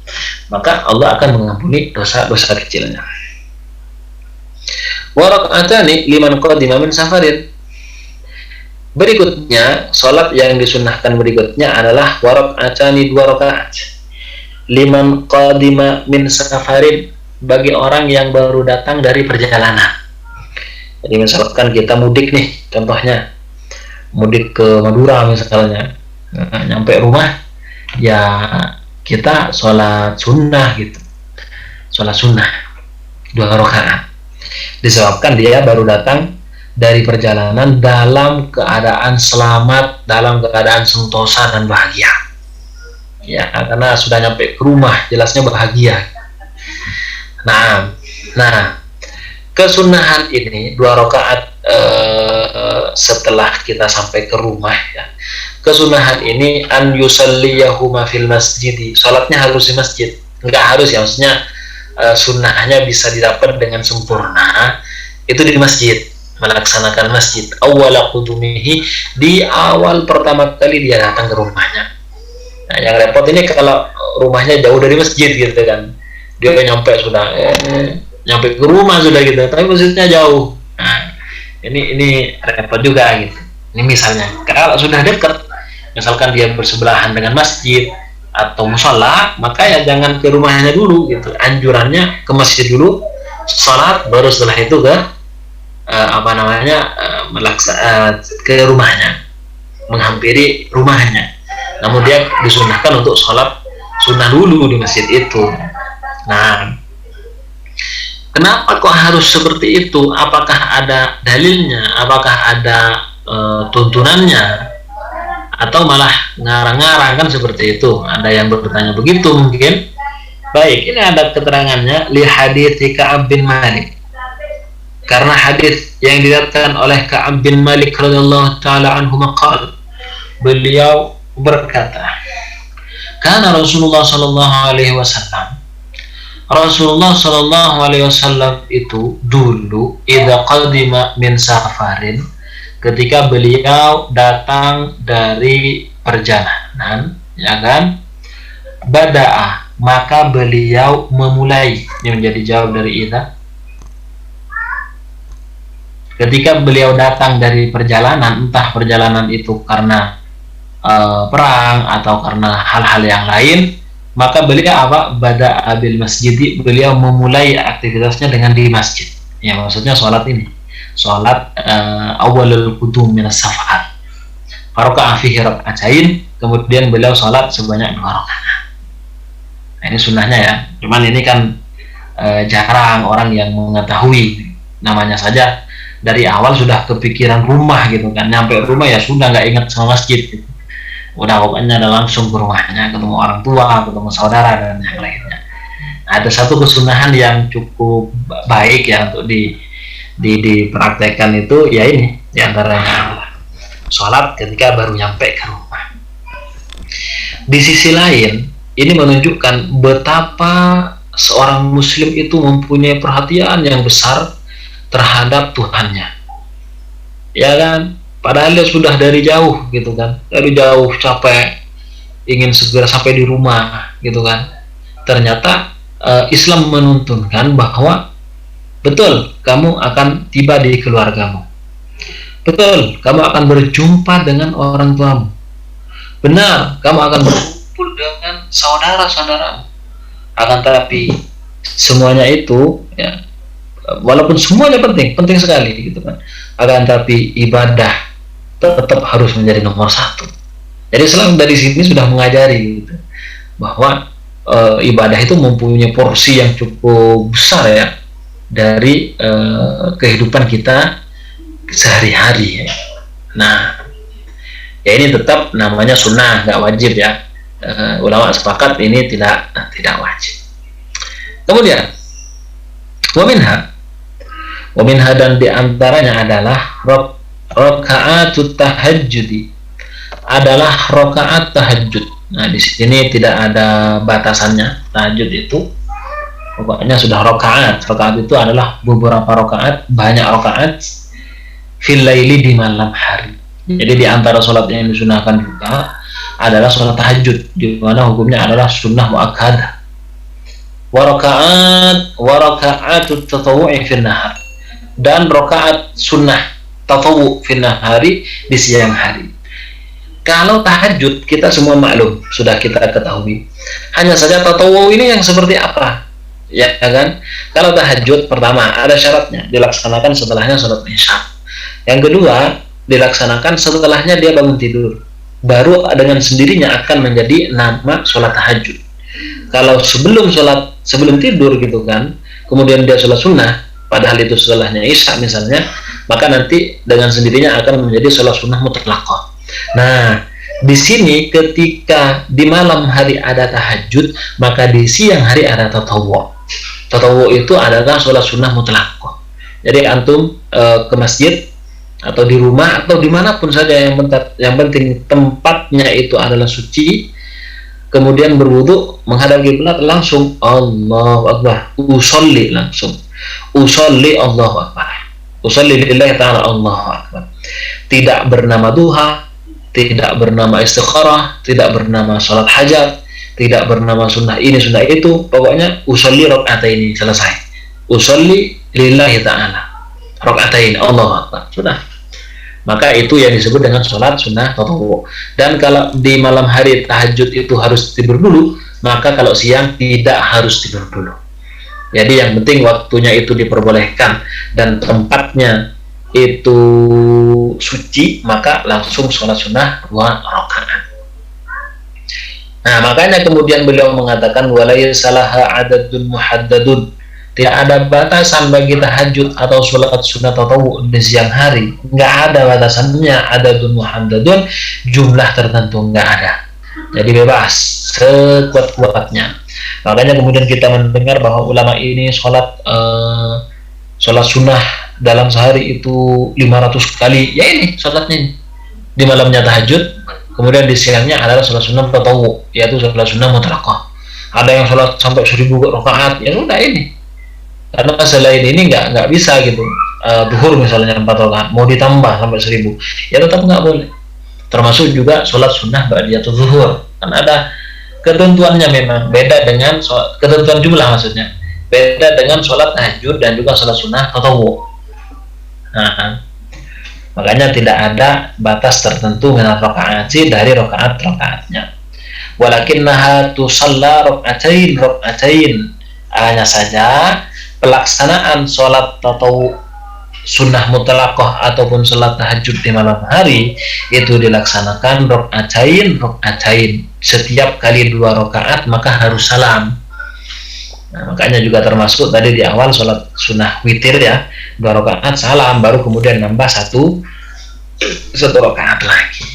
B: maka Allah akan mengampuni dosa-dosa kecilnya. Wa rak'atani liman qadima min safarin. Berikutnya, salat yang disunnahkan berikutnya adalah wa rak'atani 2 rakaat liman qadima min safarin, bagi orang yang baru datang dari perjalanan. Jadi misalkan kita mudik nih, contohnya mudik ke Madura misalnya, nyampe rumah ya kita sholat sunnah gitu, sholat sunnah 2 rakaat, disebabkan dia baru datang dari perjalanan dalam keadaan selamat, dalam keadaan sentosa dan bahagia ya, karena sudah nyampe ke rumah jelasnya bahagia. Nah kesunahan ini 2 rakaat setelah kita sampai ke rumah ya, kesunahan ini an yusalliyahuma fil masjid, salatnya harus di masjid. Enggak harus ya, maksudnya sunnahnya bisa didapat dengan sempurna itu di masjid, melaksanakan masjid awwala qudumihi, di awal pertama kali dia datang ke rumahnya. Nah yang repot ini kalau rumahnya jauh dari masjid gitu kan, dia nyampe ke rumah sudah gitu, tapi masjidnya jauh. Nah, ini repot juga gitu. Ini misalnya, kalau sudah dekat, misalkan dia bersebelahan dengan masjid atau musola, maka ya jangan ke rumahnya dulu gitu. Anjurannya ke masjid dulu, sholat, baru setelah itu ke ke rumahnya, menghampiri rumahnya. Namun dia disunahkan untuk sholat sunnah dulu di masjid itu. Nah, kenapa kok harus seperti itu? Apakah ada dalilnya? Apakah ada tuntunannya? Atau malah ngarang-ngarang kan seperti itu? Ada yang bertanya begitu mungkin. Baik, ini ada keterangannya li hadithi Ka'ab bin Malik. Karena hadis yang diriwayatkan oleh Ka'ab bin Malik radhiyallahu taala anhu maqal, beliau berkata, karena Rasulullah sallallahu alaihi wasallam itu dulu idza qadima min safarin, ketika beliau datang dari perjalanan, ya kan, bada'a, maka beliau memulai. Ini menjadi jawab dari idza. Ketika beliau datang dari perjalanan, entah perjalanan itu karena perang atau karena hal-hal yang lain, maka beliau bada'a bil masjid, beliau memulai aktivitasnya dengan di masjid. Ya, maksudnya sholat ini, sholat awalul qudum minas safar, faraka'a fihi raka'atain, kemudian beliau sholat sebanyak 2 rakaat. Nah, ini sunnahnya ya. Cuman ini kan jarang orang yang mengetahui. Namanya saja dari awal sudah kepikiran rumah gitu kan, nyampe rumah ya sudah nggak ingat sama masjid gitu. Udah pokoknya ada langsung ke rumahnya, ketemu orang tua, ketemu saudara dan yang lainnya. Ada satu kesunahan yang cukup baik ya untuk dipraktekkan itu, ya ini diantaranya sholat ketika baru nyampe ke rumah. Di sisi lain, ini menunjukkan betapa seorang muslim itu mempunyai perhatian yang besar terhadap Tuhannya, ya kan. Padahal dia sudah dari jauh gitu kan, dari jauh capek, ingin segera sampai di rumah gitu kan. Ternyata Islam menuntunkan bahwa betul kamu akan tiba di keluargamu, betul kamu akan berjumpa dengan orang tuamu, benar kamu akan berkumpul dengan saudara-saudaramu. Akan tetapi semuanya itu ya, walaupun semuanya penting sekali gitu kan, akan tapi ibadah tetap harus menjadi nomor 1. Jadi Islam dari sini sudah mengajari gitu, bahwa ibadah itu mempunyai porsi yang cukup besar ya dari kehidupan kita sehari-hari ya. Nah, ya ini tetap namanya sunnah, nggak wajib ya. Ulama sepakat ini tidak wajib. Kemudian waminha dan diantaranya adalah rakaatut tahajjud, adalah rakaat tahajud. Nah, di sini tidak ada batasannya. Tahajud itu pokoknya sudah rakaat. Rakaat itu adalah beberapa rakaat, banyak rakaat fil laili, di malam hari. Jadi di antara sholat yang disunahkan juga adalah sholat tahajud, di mana hukumnya adalah sunnah muakkadah. Wa raka'atut tatawwu'i fil nahar, dan rakaat sunnah tatawwu fil nahari, di siang hari. Kalau tahajud kita semua maklum, sudah kita ketahui. Hanya saja tatawwu ini yang seperti apa? Ya kan? Kalau tahajud pertama ada syaratnya, dilaksanakan setelahnya sholat isya. Yang kedua, dilaksanakan setelahnya dia bangun tidur. Baru dengan sendirinya akan menjadi nama sholat tahajud. Kalau sebelum tidur gitu kan, kemudian dia sholat sunnah, padahal itu setelahnya isya misalnya, maka nanti dengan sendirinya akan menjadi sholat sunnah mutlaqah. Nah, di sini ketika di malam hari ada tahajud, maka di siang hari ada tatawwu. Tatawwu itu adalah sholat sunnah mutlaqah. Jadi antum ke masjid atau di rumah atau dimanapun saja, yang penting tempatnya itu adalah suci, kemudian berwudu, menghadap kiblat, langsung Allahu Akbar, usolli, langsung usolli Allahu Akbar, usolli lillahi ta'ala Allahu Akbar. Tidak bernama duha, tidak bernama istikharah, tidak bernama sholat hajat, tidak bernama sunnah ini sunnah itu, pokoknya usolli rakaataini selesai, usolli lillahi ta'ala rakaataini Allahu akbar, sudah. Maka itu yang disebut dengan sholat sunnah tatawwu. Dan kalau di malam hari tahajud itu harus tidur dulu, maka kalau siang tidak harus tidur dulu. Jadi yang penting waktunya itu diperbolehkan dan tempatnya itu suci, maka langsung sholat sunnah 2 rakaat. Nah, makanya kemudian beliau mengatakan walayasalaha adadun muhaddadun, tidak ada batasan bagi tahajud atau sholat sunnah tatawwu di siang hari, nggak ada batasannya, adadun muhaddadun, jumlah tertentu nggak ada, jadi bebas sekuat-kuatnya. Makanya kemudian kita mendengar bahwa ulama ini sholat sunnah dalam sehari itu 500 kali, ya ini sholatnya ini. Di malamnya tahajud, kemudian di siangnya adalah sholat sunnah tatawwu, yaitu sholat sunnah mutlaqah. Ada yang sholat sampai 1000 rakaat, ya sudah ini. Karena selain ini nggak bisa gitu. Duhur misalnya 4 rakaat, mau ditambah sampai 1000, ya tetap nggak boleh. Termasuk juga sholat sunnah ba'diyatul zuhur, kan ada ketentuannya, memang beda dengan ketentuan jumlah, maksudnya beda dengan sholat tahajud dan juga sholat sunnah tatawwu. Nah, makanya tidak ada batas tertentu minal rakaati dari rakaat-rakaatnya. Walakinnaha tusalla rakaatain, hanya saja pelaksanaan sholat tatawwu sunnah mutlaqah ataupun sholat tahajud di malam hari itu dilaksanakan rakaatain, setiap kali 2 rakaat maka harus salam. Nah, makanya juga termasuk tadi di awal sholat sunnah witir ya, 2 rakaat salam, baru kemudian nambah satu rakaat lagi.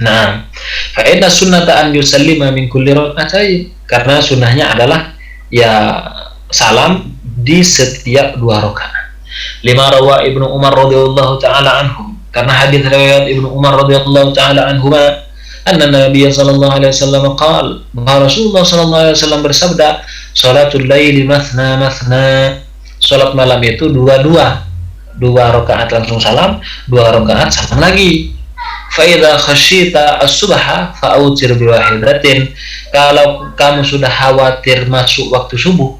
B: Nah, fa inna sunnata an yusallima min kulli rakaatain, karena sunnahnya adalah ya salam di setiap 2 rakaat. Lima rawa Ibnu Umar radhiyallahu taala anhu, karena hadis riwayat Ibnu Umar radhiyallahu taala anhu, anna Nabi sallallahu alaihi wasallam qaal, bahwa Rasulullah sallallahu alaihi wasallam bersabda, salatul laili mathna mathna, salat malam itu 2 rakaat langsung salam, 2 rakaat salam lagi. Fa idza khasyita as-subha fa'utir bi wahidatin, kalau kamu sudah khawatir masuk waktu subuh,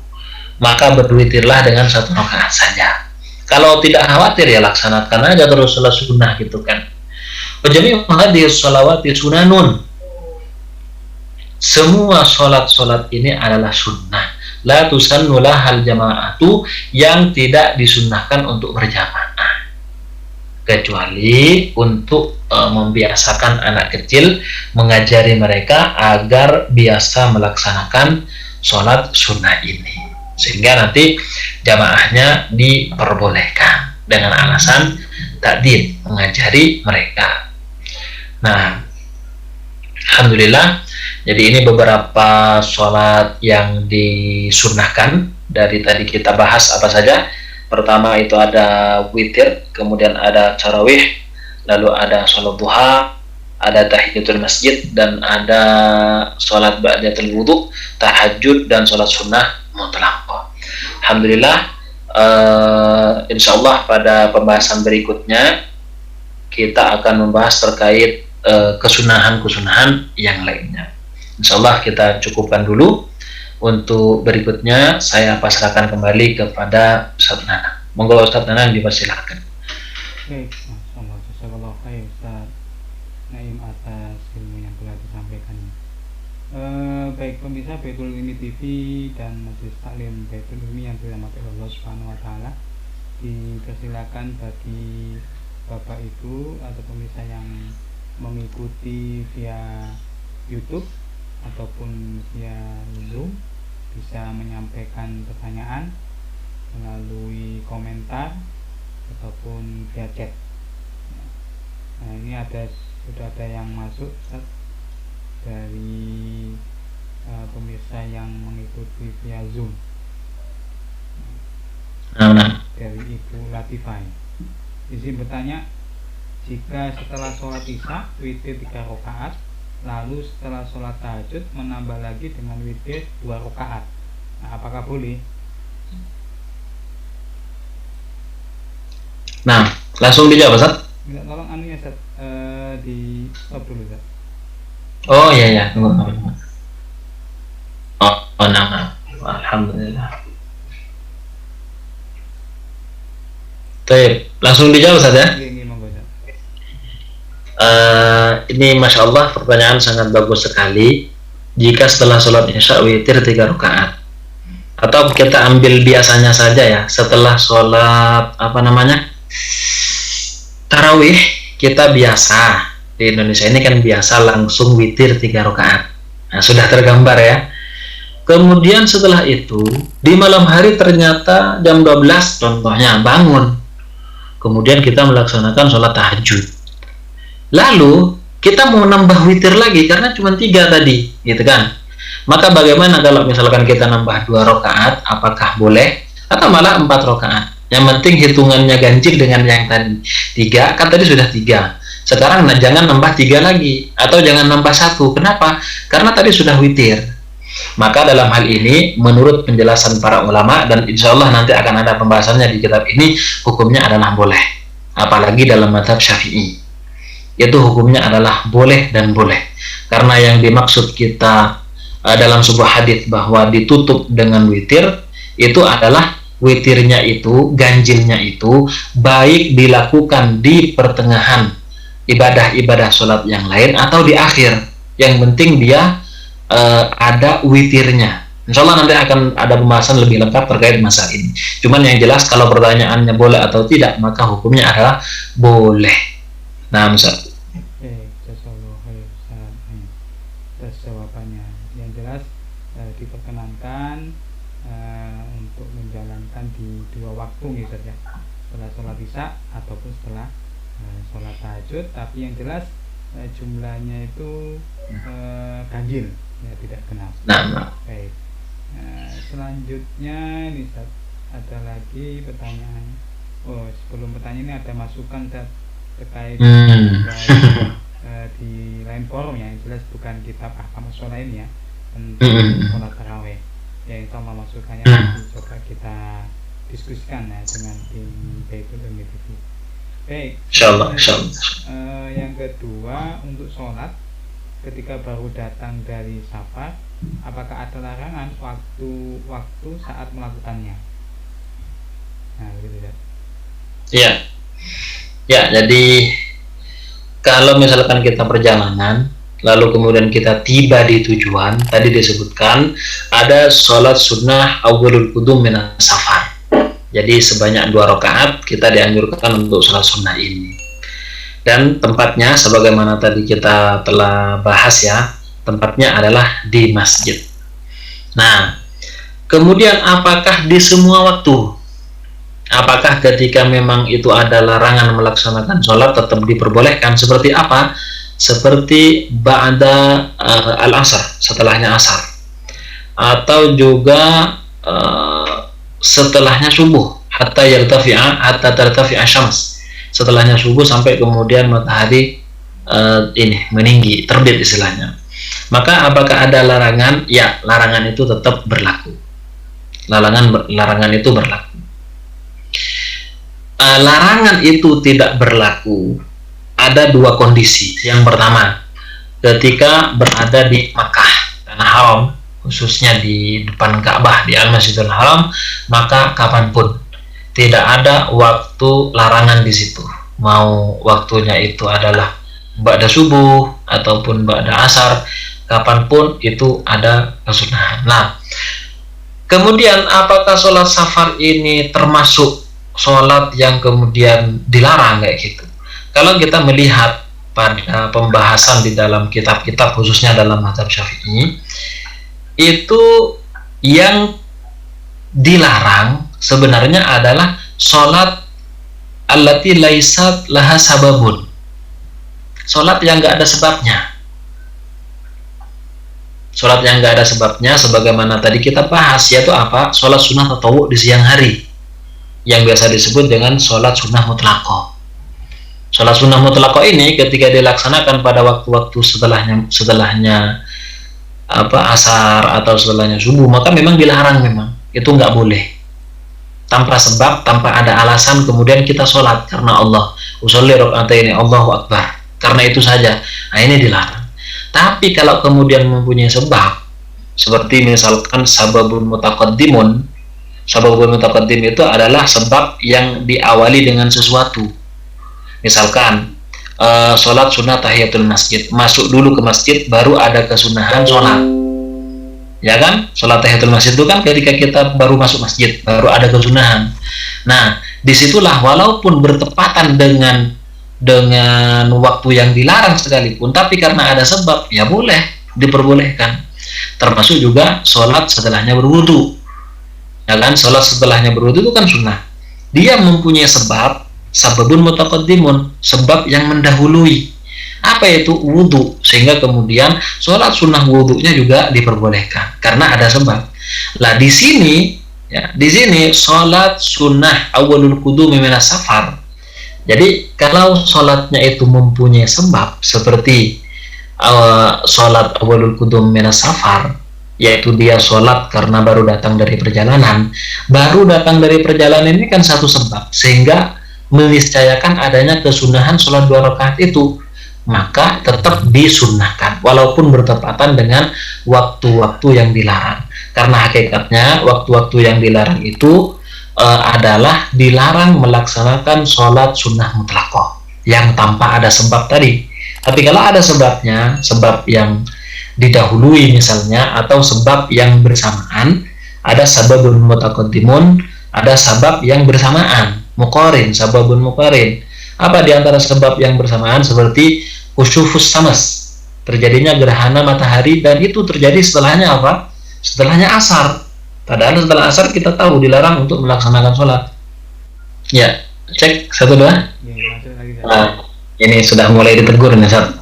B: maka berwitirlah dengan 1 rakaat saja. Kalau tidak khawatir ya laksanakan aja terus salat sunnah gitu kan. Wajami'u hadhihi sholawati sunanun, semua sholat ini adalah sunnah. La tusannu lahal jama'atu, yang tidak disunnahkan untuk berjamaah, kecuali untuk membiasakan anak kecil, mengajari mereka agar biasa melaksanakan sholat sunnah ini, sehingga nanti jamaahnya diperbolehkan dengan alasan takdir, mengajari mereka. Nah, alhamdulillah, jadi ini beberapa sholat yang disunnahkan. Dari tadi kita bahas apa saja. Pertama itu ada witir, kemudian ada tarawih, lalu ada sholat duha, ada tahiyatul masjid, dan ada sholat ba'datul wudu, tahajud, dan sholat sunnah mutlaqah. Alhamdulillah, insyaallah pada pembahasan berikutnya kita akan membahas terkait kesunahan-kesunahan yang lainnya. Insyaallah kita cukupkan dulu. Untuk berikutnya saya pasrahkan kembali kepada Ustaz Nana. Monggo Ustaz Nana dipersilakan.
A: Baik, masyaallah, jazakallahu khair Ustaz Naim atas ilmu yang telah disampaikan. Baik pemirsa Baitul Ilmi TV dan Majelis Taklim Baitul Ilmi yang dirahmati Allah Subhanahu wa taala, dipersilakan bagi Bapak Ibu atau pemirsa yang mengikuti via YouTube ataupun via Zoom bisa menyampaikan pertanyaan melalui komentar ataupun via chat. Nah, ini sudah ada yang masuk Ustaz, dari pemirsa yang mengikuti via Zoom. Dari Ibu Latifah. Izin bertanya, jika setelah sholat isya witir 3 rakaat, lalu setelah sholat tahajud menambah lagi dengan witir 2 rakaat, nah, apakah boleh?
B: Nah, langsung dijawab Ustaz.
A: Minta tolong anunya Ustaz, di stop dulu Ustaz.
B: Oh iya, tunggu. nama. Alhamdulillah. Baik, langsung dijawab saja. Ini Masya Allah pertanyaan sangat bagus sekali. Jika setelah sholat isya witir 3 rakaat, atau kita ambil biasanya saja ya, setelah sholat tarawih, kita biasa di Indonesia ini kan biasa langsung witir 3 rakaat. Nah, sudah tergambar ya. Kemudian setelah itu di malam hari ternyata jam 12 contohnya bangun, kemudian kita melaksanakan sholat tahajud, lalu kita mau nambah witir lagi karena cuma 3 tadi gitu kan. Maka bagaimana kalau misalkan kita nambah 2 rakaat, apakah boleh atau malah 4 rakaat? Yang penting hitungannya ganjil dengan yang tadi 3, kan tadi sudah 3. Sekarang jangan nambah 3 lagi atau jangan nambah 1. Kenapa? Karena tadi sudah witir. Maka dalam hal ini menurut penjelasan para ulama, dan insya Allah nanti akan ada pembahasannya di kitab ini, hukumnya adalah boleh. Apalagi dalam mazhab Syafi'i, itu hukumnya adalah boleh dan boleh. Karena yang dimaksud kita dalam sebuah hadis bahwa ditutup dengan witir, itu adalah witirnya itu, ganjilnya itu baik dilakukan di pertengahan ibadah-ibadah sholat yang lain atau di akhir. Yang penting dia ada witirnya. Insya Allah nanti akan ada pembahasan lebih lengkap terkait masalah ini. Cuman yang jelas kalau pertanyaannya boleh atau tidak, maka hukumnya adalah boleh. Nah, Ustaz.
A: Atas jawabannya. Yang jelas diperkenankan untuk menjalankan di 2 waktu gitu ya, setelah sholat isya ataupun setelah sholat tahajud. Tapi yang jelas jumlahnya itu ganjil ya, tidak genap. Baik. Selanjutnya ini ada lagi pertanyaan. Sebelum pertanyaan ini ada masukan terkait di lain forum ya, yang jelas bukan kitab Ahkam Sholat ini ya, tentang sholat tarawih. Ya, insya Allah masukannya nanti coba kita diskusikan ya dengan tim Baitul Ilmi TV. Baik.
B: Insyaallah.
A: Yang kedua, untuk sholat ketika baru datang dari safar, apakah ada larangan waktu saat melakukannya? Nah, begitu ya.
B: Iya. Ya, jadi kalau misalkan kita perjalanan lalu kemudian kita tiba di tujuan, tadi disebutkan ada sholat sunnah awalul qudum minas safar. Jadi sebanyak 2 rakaat kita dianjurkan untuk sholat sunnah ini. Dan tempatnya sebagaimana tadi kita telah bahas ya, tempatnya adalah di masjid. Nah, kemudian apakah di semua waktu? Apakah ketika memang itu ada larangan melaksanakan sholat tetap diperbolehkan? Seperti apa? Seperti ba'da al-asar, setelahnya asar, atau juga setelahnya subuh, hatta tartafi'a syams, setelahnya subuh sampai kemudian matahari ini meninggi, terbit istilahnya. Maka apakah ada larangan? Ya, larangan itu tetap berlaku. Larangan itu berlaku. Larangan itu tidak berlaku ada 2 kondisi. Yang pertama, ketika berada di Makkah, tanah haram, khususnya di depan Ka'bah, di Al-Masjidil Haram, maka kapanpun tidak ada waktu larangan di situ. Mau waktunya itu adalah ba'da subuh ataupun ba'da asar, kapanpun itu ada kesunahan. Nah, kemudian apakah sholat safar ini termasuk sholat yang kemudian dilarang kayak gitu? Kalau kita melihat pada pembahasan di dalam kitab-kitab khususnya dalam mazhab Syafi'i, itu yang dilarang sebenarnya adalah sholat allati laisat laha sababun, sholat yang nggak ada sebabnya. Sholat yang nggak ada sebabnya sebagaimana tadi kita bahas, yaitu apa? Sholat sunnah tatawwu di siang hari, yang biasa disebut dengan sholat sunnah mutlaqah. Sholat sunnah mutlaqah ini ketika dilaksanakan pada waktu-waktu setelahnya asar atau setelahnya subuh, maka memang dilarang, memang itu nggak boleh tanpa sebab, tanpa ada alasan kemudian kita sholat karena Allah, usolli rakaataini Allahu akbar, karena itu saja. Nah, ini dilarang. Tapi kalau kemudian mempunyai sebab, Seperti misalkan sababun mutaqaddimun. Sababun mutaqaddim itu adalah sebab yang diawali dengan sesuatu. Misalkan sholat sunnah tahiyatul masjid, masuk dulu ke masjid baru ada kesunahan sholat, ya kan? Sholat tahiyatul masjid itu kan ketika kita baru masuk masjid baru ada kesunahan. Nah, disitulah walaupun bertepatan dengan waktu yang dilarang sekalipun, tapi karena ada sebab, ya boleh, diperbolehkan. Termasuk juga sholat setelahnya berwudu, ya kan? Sholat setelahnya berwudu itu kan sunnah. Dia mempunyai sebab, sababun mutaqaddimun, sebab yang mendahului. Apa itu? Wudu. Sehingga kemudian sholat sunnah wudunya juga diperbolehkan karena ada sebab. Lah di sini, ya, di sini sholat sunnah awalul qudumi minas safar. Jadi kalau sholatnya itu mempunyai sebab seperti sholat awalul qudum minas safar, yaitu dia sholat karena baru datang dari perjalanan. Baru datang dari perjalanan ini kan satu sebab, sehingga meniscayakan adanya kesunahan sholat 2 rakaat itu, maka tetap disunnahkan walaupun bertepatan dengan waktu-waktu yang dilarang. Karena hakikatnya waktu-waktu yang dilarang itu adalah dilarang melaksanakan sholat sunnah mutlaqah yang tanpa ada sebab tadi. Tapi kalau ada sebabnya, sebab yang didahului misalnya, atau sebab yang bersamaan, ada sababun mutaqaddimun, ada sebab yang bersamaan, muqarin, sababun muqarin. Apa di antara sebab yang bersamaan? Seperti kusyufus syams, terjadinya gerhana matahari, dan itu terjadi setelahnya apa? Setelahnya asar. Padahal setelah asar kita tahu dilarang untuk melaksanakan sholat. Ya, cek 1 2. Nah, ini sudah mulai ditegur nih, Ustaz.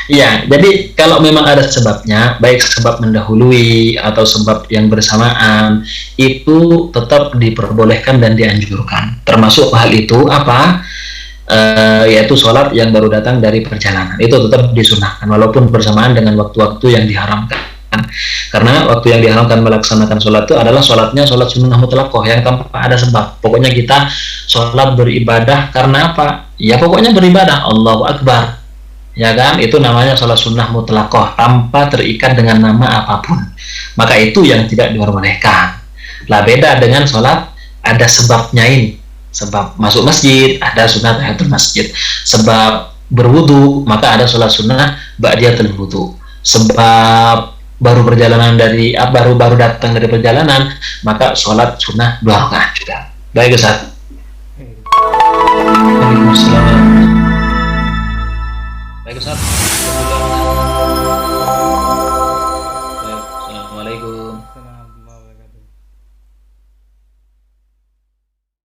B: Ya, jadi kalau memang ada sebabnya, baik sebab mendahului atau sebab yang bersamaan, itu tetap diperbolehkan dan dianjurkan. Termasuk hal itu apa? Yaitu sholat yang baru datang dari perjalanan. Itu tetap disunahkan walaupun bersamaan dengan waktu-waktu yang diharamkan. Karena waktu yang diharamkan melaksanakan sholat itu adalah sholatnya sholat sunnah mutlaqah yang tanpa ada sebab. Pokoknya kita sholat beribadah karena apa? Ya pokoknya beribadah, Allahu Akbar, ya kan? Itu namanya sholat sunnah mutlaqah tanpa terikat dengan nama apapun. Maka itu yang tidak diperbolehkan. Lah beda dengan sholat ada sebabnya ini. Sebab masuk masjid ada sunat tahiyatul masjid. Sebab berwudu maka ada sholat sunnah ba'diyatul wudu. Sebab baru datang dari perjalanan maka sholat sunnah 2 rakaat juga. Baik Ustaz. Waalaikumsalam. Baik Ustaz.